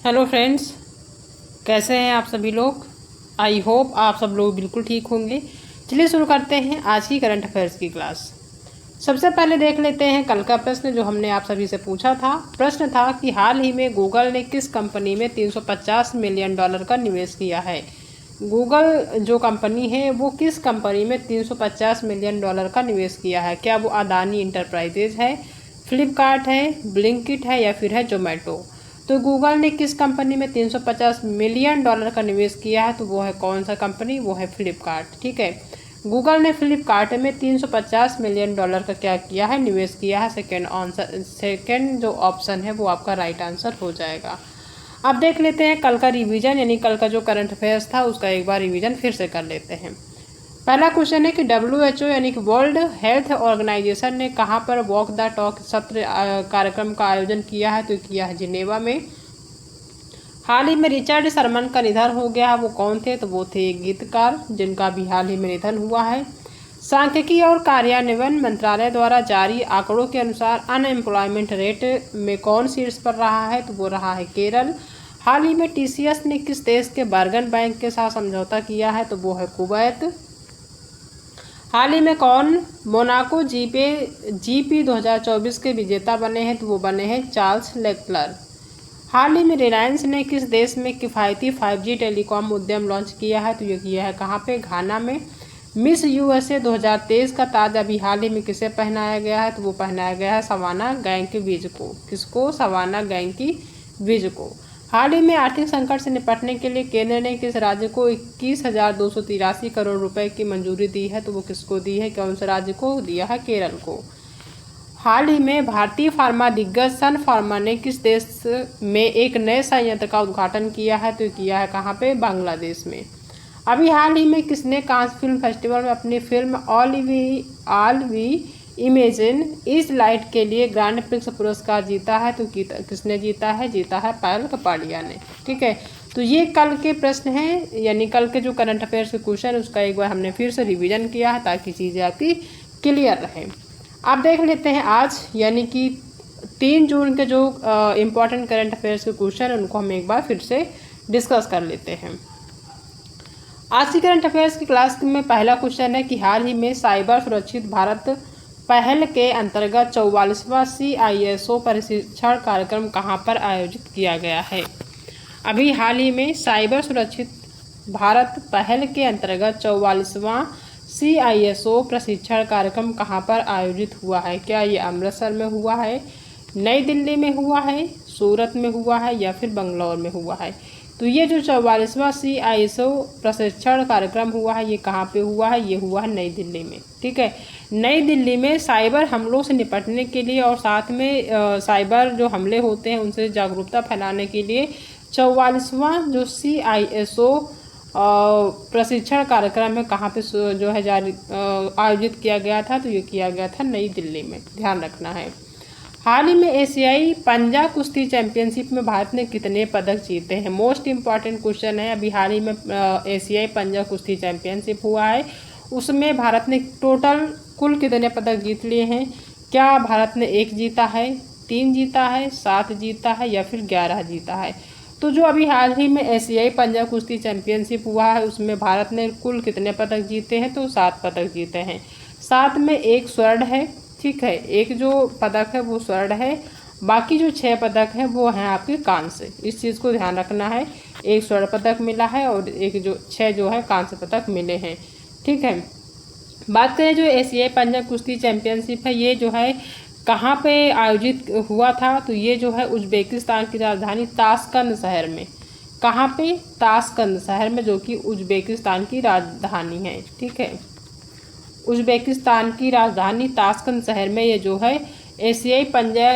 Hello friends, कैसे हैं आप सभी लोग। आई होप आप सब लोग बिल्कुल ठीक होंगे। चलिए शुरू करते हैं आज की करंट अफेयर्स की क्लास। सबसे पहले देख लेते हैं कल का प्रश्न जो हमने आप सभी से पूछा था। प्रश्न था कि हाल ही में गूगल ने किस कंपनी में $350 मिलियन का निवेश किया है। गूगल जो कंपनी है वो किस कंपनी में $350 मिलियन का निवेश किया है। क्या वो अदानी इंटरप्राइजेज है, फ्लिपकार्ट है, ब्लिंकिट है या फिर है जोमेटो। तो गूगल ने किस कंपनी में $350 मिलियन का निवेश किया है, तो वो है कौन सा कंपनी, वो है फ्लिपकार्ट। ठीक है, गूगल ने फ्लिपकार्ट में $350 मिलियन का क्या किया है, निवेश किया है। सेकेंड जो ऑप्शन है वो आपका राइट आंसर हो जाएगा। अब देख लेते हैं कल का रिवीजन, यानी कल का जो करंट अफेयर्स था उसका एक बार रिवीजन फिर से कर लेते हैं। पहला क्वेश्चन है कि WHO यानी कि वर्ल्ड हेल्थ ऑर्गेनाइजेशन ने कहाँ पर वॉक द टॉक सत्र कार्यक्रम का आयोजन किया है, तो किया है जिनेवा में। हाल ही में रिचर्ड शर्मन का निधन हो गया है, वो कौन थे, तो वो थे गीतकार जिनका भी हाल ही में निधन हुआ है। सांख्यिकी और कार्यान्वयन मंत्रालय द्वारा जारी आंकड़ों के अनुसार अनएम्प्लॉयमेंट रेट में कौन शीर्ष पर रहा है, तो वो रहा है केरल। हाल ही में TCS ने किस देश के बर्गन बैंक के साथ समझौता किया है, तो वो है कुवैत। हाल ही में कौन मोनाको GP 2024 के विजेता बने हैं, तो वो बने हैं चार्ल्स लेक्लर। हाल ही में रिलायंस ने किस देश में किफ़ायती 5G टेलीकॉम उद्यम लॉन्च किया है, तो ये किया है कहाँ पे, घाना में। मिस USA 2023 का ताज अभी हाल ही में किसे पहनाया गया है, तो वो पहनाया गया है सवाना गैंग विज को। किसको, सवाना गैंग विज को। हाल ही में आर्थिक संकट से निपटने के लिए केंद्र ने किस राज्य को 21,283 करोड़ रुपए की मंजूरी दी है, तो वो किसको दी है, कौन से राज्य को दिया है, केरल को। हाल ही में भारतीय फार्मा दिग्गज सन फार्मा ने किस देश में एक नए संयंत्र का उद्घाटन किया है, तो किया है कहाँ पे, बांग्लादेश में। अभी हाल ही में किसने कांस फिल्म फेस्टिवल में अपनी फिल्म ऑल वी इमेजिन इस लाइट के लिए ग्रैंड प्रिक्स पुरस्कार जीता है, तो किसने जीता है, पायल कपाड़िया ने। ठीक है, तो ये कल के प्रश्न हैं, यानी कल के जो करंट अफेयर्स के क्वेश्चन उसका एक बार हमने फिर से रिवीजन किया है ताकि चीज़ें आपकी क्लियर रहे। आप देख लेते हैं आज यानी कि 3 जून के जो इम्पोर्टेंट करंट अफेयर्स के क्वेश्चन उनको हम एक बार फिर से डिस्कस कर लेते हैं। आज की करंट अफेयर्स की क्लास में पहला क्वेश्चन है कि हाल ही में साइबर सुरक्षित भारत पहल के अंतर्गत 44वां CISO प्रशिक्षण कार्यक्रम कहाँ पर आयोजित किया गया है। अभी हाल ही में साइबर सुरक्षित भारत पहल के अंतर्गत 44वां CISO प्रशिक्षण कार्यक्रम कहाँ पर आयोजित हुआ है। क्या ये अमृतसर में हुआ है, नई दिल्ली में हुआ है, सूरत में हुआ है या फिर बंगलौर में हुआ है। तो ये जो 44वां CISO प्रशिक्षण कार्यक्रम हुआ है ये कहाँ पे हुआ है, ये हुआ है नई दिल्ली में। ठीक है, नई दिल्ली में साइबर हमलों से निपटने के लिए और साथ में साइबर जो हमले होते हैं उनसे जागरूकता फैलाने के लिए 44वां जो CISO प्रशिक्षण कार्यक्रम है कहाँ पे जो है जारी आयोजित किया गया था, तो ये किया गया था नई दिल्ली में, ध्यान रखना है। हाल ही में एशियाई पंजा कुश्ती चैंपियनशिप में भारत ने कितने पदक जीते हैं, मोस्ट इम्पॉर्टेंट क्वेश्चन है। अभी हाल ही में एशियाई पंजा कुश्ती चैंपियनशिप हुआ है, उसमें भारत ने टोटल कुल कितने पदक जीत लिए हैं। क्या भारत ने 1 जीता है, 3 जीता है, 7 जीता है या फिर 11 जीता है। तो जो अभी हाल ही में एशियाई पंजा कुश्ती चैंपियनशिप हुआ है उसमें भारत ने कुल कितने पदक जीते हैं, तो 7 पदक जीते हैं। 7 में 1 स्वर्ण है। ठीक है, 1 जो पदक है वो स्वर्ण है, बाकी जो 6 पदक हैं वो हैं आपके कांस्य। इस चीज़ को ध्यान रखना है, 1 स्वर्ण पदक मिला है और 6 जो है कांस्य पदक मिले हैं। ठीक है, बात करें जो एशियाई पंजा कुश्ती चैंपियनशिप है ये जो है कहाँ पे आयोजित हुआ था, तो ये जो है उज्बेकिस्तान की राजधानी ताशकंद शहर में। कहाँ पे, ताशकंद शहर में, जो कि उज्बेकिस्तान की राजधानी है। ठीक है, उज्बेकिस्तान की राजधानी ताशकंद शहर में ये जो है एशियाई पंजा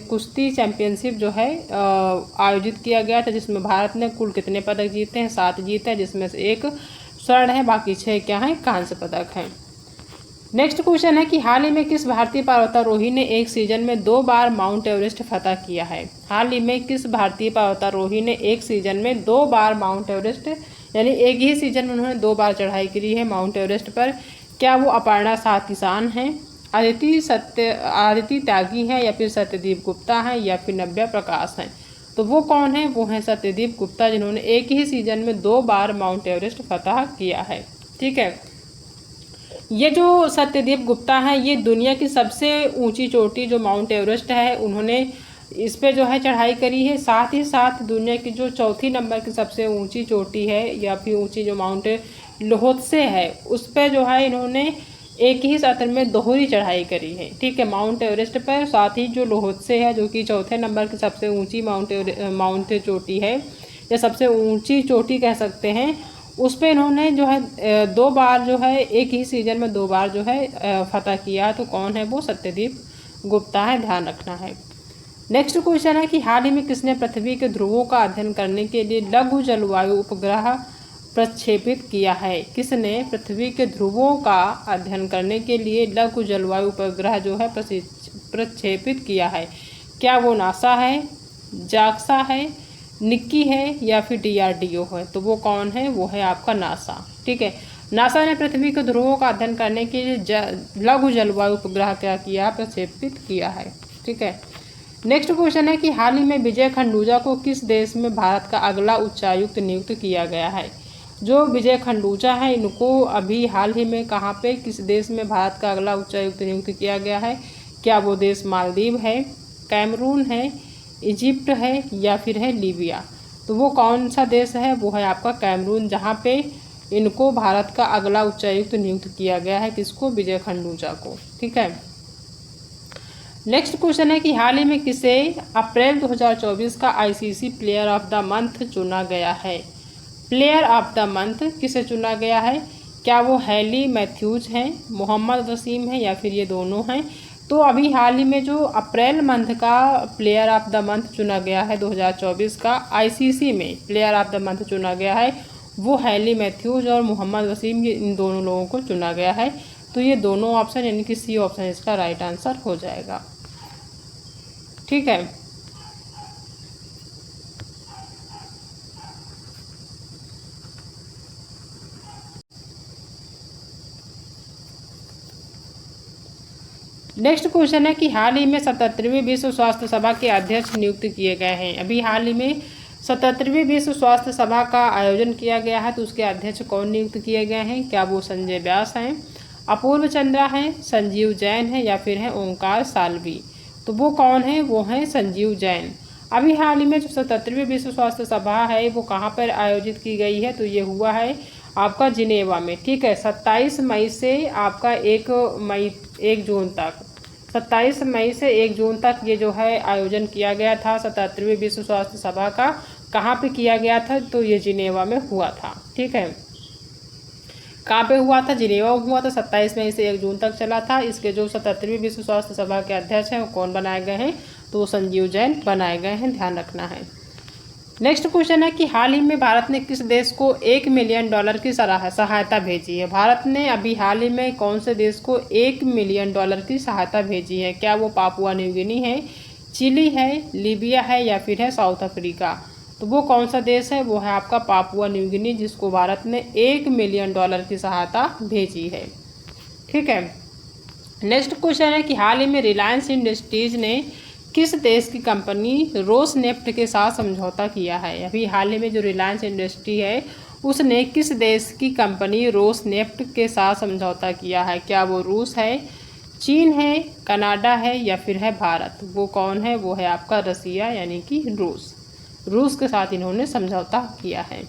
कुश्ती चैंपियनशिप जो है आयोजित किया गया था, जिसमें भारत ने कुल कितने पदक जीते हैं, 7 जीते हैं, जिसमें से 1 स्वर्ण है, बाकी 6 क्या हैं, कांस्य पदक हैं। नेक्स्ट क्वेश्चन है कि हाल ही में किस भारतीय पर्वतारोही ने एक सीजन में 2 बार माउंट एवरेस्ट फतह किया है। हाल ही में किस भारतीय पर्वतारोही ने एक सीजन में 2 बार माउंट एवरेस्ट, यानी एक ही सीजन में उन्होंने 2 बार चढ़ाई की है माउंट एवरेस्ट पर। क्या वो अपर्णा शाह किसान हैं, आदिति त्यागी हैं या फिर सत्यदीप गुप्ता हैं या फिर नव्या प्रकाश हैं। तो वो कौन है? वो हैं सत्यदीप गुप्ता, जिन्होंने एक ही सीजन में 2 बार माउंट एवरेस्ट फतह किया है। ठीक है, ये जो सत्यदीप गुप्ता हैं ये दुनिया की सबसे ऊंची चोटी जो माउंट एवरेस्ट है उन्होंने इस पे जो है चढ़ाई करी है। साथ ही साथ दुनिया की जो चौथी नंबर की सबसे ऊंची चोटी है या फिर ऊंची जो माउंट लोहोत्से है उस पे जो है इन्होंने एक ही सत्र में दोहरी चढ़ाई करी है। ठीक है, माउंट एवरेस्ट पर, साथ ही जो लोहोत्से है जो कि चौथे नंबर की सबसे ऊंची माउंट चोटी है या सबसे ऊंची चोटी कह सकते हैं, उस पर इन्होंने जो है 2 बार जो है एक ही सीजन में 2 बार जो है फतह किया। तो कौन है? वो सत्यदीप गुप्ता है, ध्यान रखना है। नेक्स्ट क्वेश्चन है कि हाल ही में किसने पृथ्वी के ध्रुवों का अध्ययन करने के लिए लघु जलवायु उपग्रह प्रक्षेपित किया है? किसने पृथ्वी के ध्रुवों का अध्ययन करने के लिए लघु जलवायु उपग्रह जो है प्रक्षेपित किया है? क्या वो नासा है, जाक्सा है, निक्की है या फिर DRDO है? तो वो कौन है? वो है आपका नासा। ठीक है, नासा ने पृथ्वी के ध्रुवों का अध्ययन करने के लिए लघु जलवायु उपग्रह क्या किया? प्रक्षेपित किया है। ठीक है, नेक्स्ट क्वेश्चन है कि हाल ही में विजय खंडूजा को किस देश में भारत का अगला उच्चायुक्त नियुक्त किया गया है? जो विजय खंडूजा है इनको अभी हाल ही में कहाँ पे, किस देश में भारत का अगला उच्चायुक्त नियुक्त किया गया है? क्या वो देश मालदीव है, कैमरून है, इजिप्ट है या फिर है लीबिया? तो वो कौन सा देश है? वो है आपका कैमरून, जहाँ पे इनको भारत का अगला उच्चायुक्त नियुक्त किया गया है। किसको? विजय खंडूजा को। ठीक है, नेक्स्ट क्वेश्चन है कि हाल ही में किसे अप्रैल 2024 का ICC player of the month चुना गया है? प्लेयर ऑफ द मंथ किसे चुना गया है? क्या वो हैली मैथ्यूज हैं, मोहम्मद वसीम हैं या फिर ये दोनों हैं? तो अभी हाल ही में जो अप्रैल मंथ का प्लेयर ऑफ द मंथ चुना गया है 2024 का ICC में प्लेयर ऑफ द मंथ चुना गया है वो हैली मैथ्यूज और मोहम्मद वसीम, ये इन दोनों लोगों को चुना गया है। तो ये दोनों ऑप्शन यानी कि C ऑप्शन इसका राइट आंसर हो जाएगा। ठीक है, नेक्स्ट क्वेश्चन है कि हाल ही में 77वीं विश्व स्वास्थ्य सभा के अध्यक्ष नियुक्त किए गए हैं। अभी हाल ही में 77वीं विश्व स्वास्थ्य सभा का आयोजन किया गया है, तो उसके अध्यक्ष कौन नियुक्त किए गए हैं? क्या वो संजय व्यास हैं, अपूर्व चंद्रा हैं, संजीव जैन है या फिर हैं ओंकार साल्वी? तो वो कौन है? वो हैं संजीव जैन। अभी हाल ही में जो 77वीं विश्व स्वास्थ्य सभा है वो कहाँ पर आयोजित की गई है? तो ये हुआ है आपका जिनेवा में। ठीक है, 27 मई से आपका 1 जून तक, 27 मई से 1 जून तक ये जो है आयोजन किया गया था 77वीं विश्व स्वास्थ्य सभा का। कहाँ पे किया गया था? तो ये जिनेवा में हुआ था। ठीक है, कहाँ पे हुआ था? जिनेवा में हुआ था। 27 मई से 1 जून तक चला था। इसके जो 77वीं विश्व स्वास्थ्य सभा के अध्यक्ष हैं वो कौन बनाए गए हैं? तो वो संजीव जैन बनाए गए हैं, ध्यान रखना है। नेक्स्ट क्वेश्चन है कि हाल ही में भारत ने किस देश को $1 मिलियन की सहायता भेजी है? भारत ने अभी हाल ही में कौन से देश को $1 मिलियन की सहायता भेजी है? क्या वो पापुआ न्यू गिनी है, चिली है, लीबिया है या फिर है साउथ अफ्रीका? तो वो कौन सा देश है? वो है आपका पापुआ न्यू गिनी, जिसको भारत ने $1 मिलियन की सहायता भेजी है। ठीक है, नेक्स्ट क्वेश्चन है कि हाल ही में रिलायंस इंडस्ट्रीज ने किस देश की कंपनी रोसनेफ्ट के साथ समझौता किया है? अभी हाल ही में जो रिलायंस इंडस्ट्री है उसने किस देश की कंपनी रोसनेफ्ट के साथ समझौता किया है? क्या वो रूस है, चीन है, कनाडा है या फिर है भारत? वो कौन है? वो है आपका रसिया यानी कि रूस के साथ इन्होंने समझौता किया है।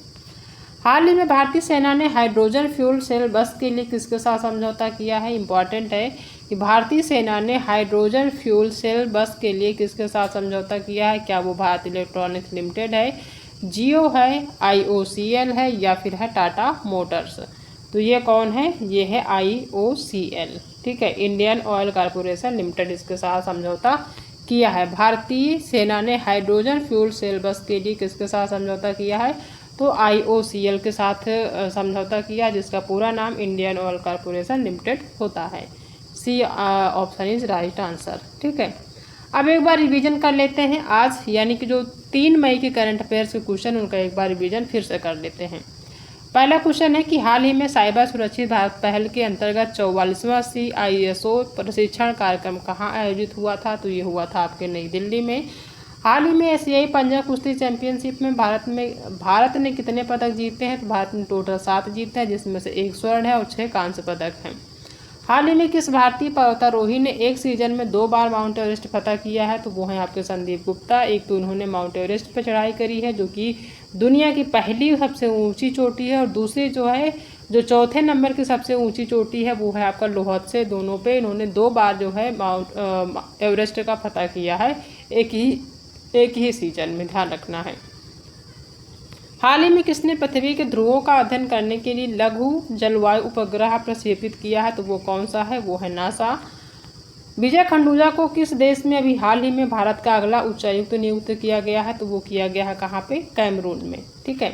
हाल ही में भारतीय सेना ने हाइड्रोजन फ्यूल सेल बस के लिए किसके साथ समझौता किया है? इंपॉर्टेंट है कि भारतीय सेना ने हाइड्रोजन फ्यूल सेल बस के लिए किसके साथ समझौता किया है? क्या वो भारत इलेक्ट्रॉनिक्स लिमिटेड है, जियो है, IOCL है या फिर है टाटा मोटर्स? तो ये कौन है? ये है IOCL। ठीक है, इंडियन ऑयल कॉरपोरेशन लिमिटेड, इसके साथ समझौता किया है। भारतीय सेना ने हाइड्रोजन फ्यूल सेल बस के लिए किसके साथ समझौता किया है? तो IOCL के साथ समझौता किया, जिसका पूरा नाम इंडियन ऑयल कॉरपोरेशन लिमिटेड होता है। C option is right answer. ठीक है, अब एक बार रिवीजन कर लेते हैं आज, यानी कि जो 3 मई के करंट अफेयर्स के क्वेश्चन उनका एक बार रिवीजन फिर से कर लेते हैं। पहला क्वेश्चन है कि हाल ही में साइबर सुरक्षित भारत पहल के अंतर्गत 44वां CISO प्रशिक्षण कार्यक्रम कहाँ आयोजित हुआ था? तो ये हुआ था आपके नई दिल्ली में। हाल ही में एशियाई पंजा कुश्ती चैंपियनशिप में भारत ने कितने पदक जीते हैं? तो भारत ने टोटल 7 जीते हैं, जिसमें से 1 स्वर्ण है और 6 कांस्य पदक हैं। हाल ही में किस भारतीय पर्वतारोही ने एक सीजन में 2 बार माउंट एवरेस्ट फतह किया है? तो वो हैं आपके संदीप गुप्ता। एक तो उन्होंने माउंट एवरेस्ट पर चढ़ाई करी है, जो कि दुनिया की पहली सबसे ऊंची चोटी है, और दूसरी जो चौथे नंबर की सबसे ऊंची चोटी है वो है आपका लोहत से। दोनों पे इन्होंने 2 बार जो है माउंट एवरेस्ट का फतह किया है एक ही सीजन में, ध्यान रखना है। हाल ही में किसने पृथ्वी के ध्रुवों का अध्ययन करने के लिए लघु जलवायु उपग्रह प्रक्षेपित किया है? तो वो कौन सा है? वो है नासा। विजय खंडूजा को किस देश में अभी हाल ही में भारत का अगला उच्चायुक्त नियुक्त किया गया है? तो वो किया गया है कहाँ पे? कैमरून में। ठीक है।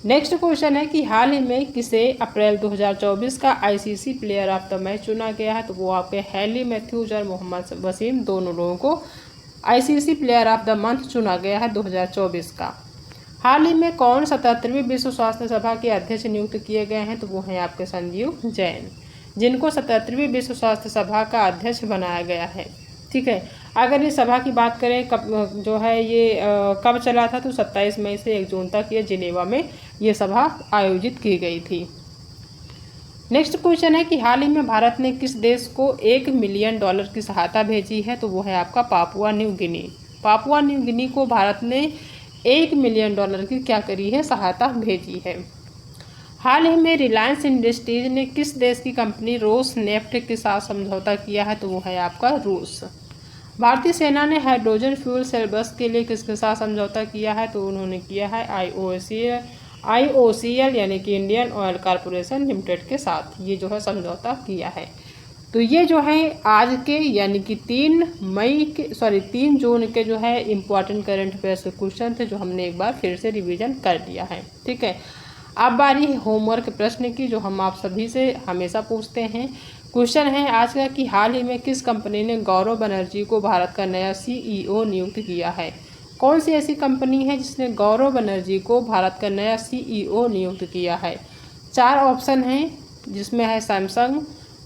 नेक्स्ट क्वेश्चन है कि हाल ही में किसे अप्रैल 2024 का ICC player of the match चुना गया है? तो वो आपके हैली मैथ्यूज और मोहम्मद वसीम दोनों लोगों को ICC player of the month चुना गया है 2024 का। हाल ही में कौन 77वीं विश्व स्वास्थ्य सभा के अध्यक्ष नियुक्त किए गए हैं? तो वो हैं आपके संजीव जैन, जिनको 77वीं विश्व स्वास्थ्य सभा का अध्यक्ष बनाया गया है। ठीक है। अगर इस सभा की बात करें कब जो है ये कब चला था, तो 27 मई से 1 जून तक ये जिनेवा में ये सभा आयोजित की गई थी। नेक्स्ट क्वेश्चन है कि हाल ही में भारत ने किस देश को $1 मिलियन की सहायता भेजी है? तो वो है आपका Papua New Guinea. Papua New Guinea को भारत ने $1 मिलियन की क्या करी है? सहायता भेजी है। हाल ही में रिलायंस इंडस्ट्रीज ने किस देश की कंपनी रोस नेफ्ट के साथ समझौता किया है? तो वो है आपका रूस। भारतीय सेना ने हाइड्रोजन फ्यूल सेल बस के लिए किसके साथ समझौता किया है? तो उन्होंने किया है IOCL यानी कि इंडियन ऑयल कॉरपोरेशन लिमिटेड के साथ ये जो है समझौता किया है। तो ये जो है आज के यानी कि 3 जून के जो है इम्पॉर्टेंट करंट अफेयर्स के क्वेश्चन थे, जो हमने एक बार फिर से रिवीजन कर लिया है। ठीक है। अब बारी है होमवर्क प्रश्न की, जो हम आप सभी से हमेशा पूछते हैं। क्वेश्चन है आज का कि हाल ही में किस कंपनी ने गौरव बनर्जी को भारत का नया CEO नियुक्त किया है? कौन सी ऐसी कंपनी है जिसने गौरव बनर्जी को भारत का नया CEO नियुक्त किया है? 4 ऑप्शन हैं, जिसमें है सैमसंग,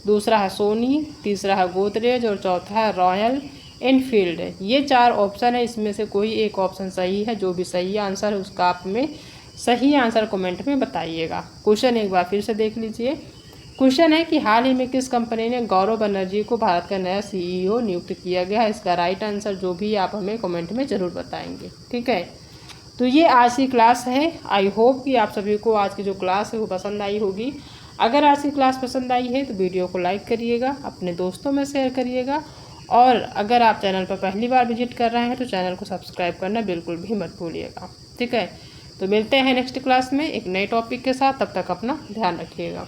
दूसरा है सोनी, तीसरा है गोदरेज और चौथा है रॉयल एनफील्ड। ये 4 ऑप्शन है, इसमें से कोई एक ऑप्शन सही है। जो भी सही आंसर है उसका आप में सही आंसर कमेंट में बताइएगा। क्वेश्चन एक बार फिर से देख लीजिए। क्वेश्चन है कि हाल ही में किस कंपनी ने गौरव बनर्जी को भारत का नया CEO नियुक्त किया गया है? इसका राइट आंसर जो भी आप हमें कमेंट में ज़रूर बताएंगे। ठीक है। तो ये आज की क्लास है। आई होप कि आप सभी को आज की जो क्लास है वो पसंद आई होगी। अगर आज की क्लास पसंद आई है तो वीडियो को लाइक करिएगा, अपने दोस्तों में शेयर करिएगा, और अगर आप चैनल पर पहली बार विजिट कर रहे हैं तो चैनल को सब्सक्राइब करना बिल्कुल भी मत भूलिएगा। ठीक है। तो मिलते हैं नेक्स्ट क्लास में एक नए टॉपिक के साथ। तब तक अपना ध्यान रखिएगा।